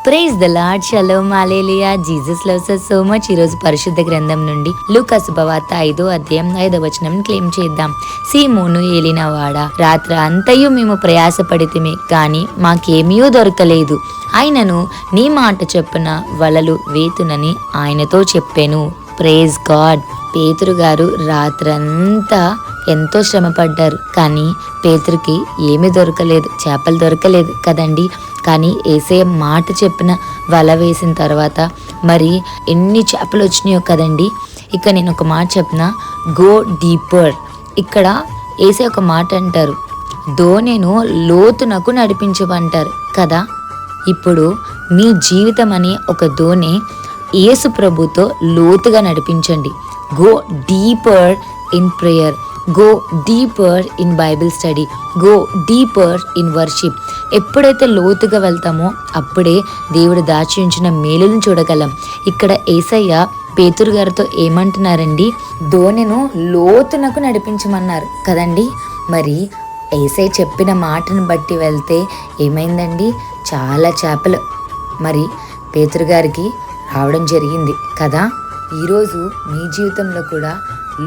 Praise the Lord, shalom, hallelujah. Jesus loves us so much. ఈరోజు పరిశుద్ధ గ్రంథం నుండి లూకా శుభవార్త 5వ అధ్యాయం 5వ వచనం క్లెయిమ్ చేద్దాం. సీమోను ఏలినవాడా, రాత్ర అంతయు మేము ప్రయాసపడితిమి, కానీ మాకేమీ దొరకలేదు. ఆయనను నీ మాట చెప్పున వలలు వేతునని ఆయనతో చెప్పాను. Praise God. పేతురు గారు రాత్రంతా ఎంతో శ్రమ పడ్డారు, కానీ పేతురుకి ఏమీ దొరకలేదు, చేపలు దొరకలేదు కదండి. కానీ యేసయ్య మాట చెప్పిన వల వేసిన తర్వాత మరి ఎన్ని చేపలు వచ్చినాయో కదండి. ఇక నేను ఒక మాట చెప్పిన, గో డీపర్. ఇక్కడ యేసయ్య ఒక మాట అంటారు, దోణెను లోతునకు నడిపించమంటారు కదా. ఇప్పుడు మీ జీవితం అనే ఒక దోణి యేసు ప్రభుతో లోతుగా నడిపించండి. Go deeper in prayer, go deeper in Bible study, go deeper in worship. ఎప్పుడైతే లోతుగా వెళ్తామో అప్పుడే దేవుడు దాచి ఉంచిన మేలులను చూడగలం. ఇక్కడ యేసయ్య పేతురు గారితో ఏమంటున్నారండి, దోణెను లోతునకు నడిపించమన్నారు కదండి. మరి యేసయ్య చెప్పిన మాటను బట్టి వెళ్తే ఏమైందండి, చాలా చేపలు మరి పేతురు గారికి రావడం జరిగింది కదా. ఈరోజు మీ జీవితంలో కూడా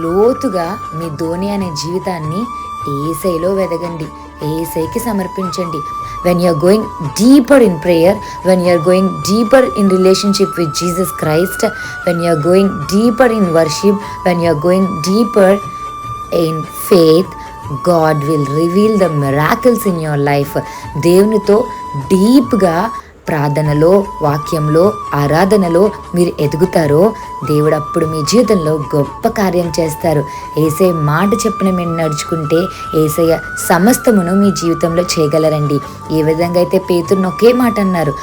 లోతుగా మీ ధోని అనే జీవితాన్ని యేసయ్యలో వెదగండి, యేసయ్యకి సమర్పించండి. When you're going deeper in prayer, when you're going deeper in relationship with Jesus Christ, when you're going deeper in worship, when you're going deeper in faith, God will reveal the miracles in your life. దేవునితో డీప్గా ప్రార్థనలో, వాక్యంలో, ఆరాధనలో మీరు ఎదుగుతారో దేవుడు అప్పుడు మీ జీవితంలో గొప్ప కార్యం చేస్తారు. యేసయ్య మాట చెప్పిన మీరు నడుచుకుంటే యేసయ్య సమస్తమును మీ జీవితంలో చేయగలరండి. ఏ విధంగా అయితే పేతురును ఒకే మాట అన్నారు,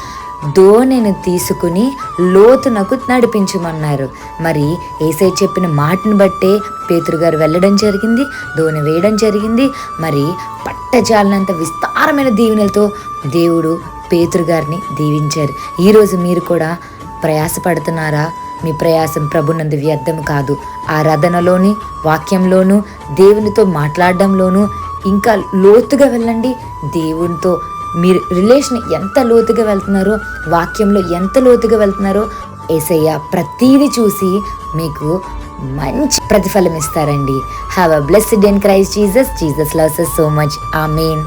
దోణెను తీసుకుని లోతునకు నడిపించమన్నారు. మరి యేసయ్య చెప్పిన మాటను బట్టే పేతురు గారు వెళ్ళడం జరిగింది, దోణి వేయడం జరిగింది. మరి పట్టజాలనంత విస్తారమైన దీవెనలతో దేవుడు పేతురు గారిని దీవించారు. ఈరోజు మీరు కూడా ప్రయాసపడుతున్నారా? మీ ప్రయాసం ప్రభునందు వ్యర్థం కాదు. ఆరాధనలోని, వాక్యంలోను, దేవునితో మాట్లాడడంలోను ఇంకా లోతుగా వెళ్ళండి. దేవునితో మీరు రిలేషన్ ఎంత లోతుగా వెళ్తున్నారో, వాక్యంలో ఎంత లోతుగా వెళ్తున్నారో యేసయ్య ప్రతీది చూసి మీకు మంచి ప్రతిఫలం ఇస్తారండి. Have a blessed day in Christ Jesus. Jesus loves us so much. Amen.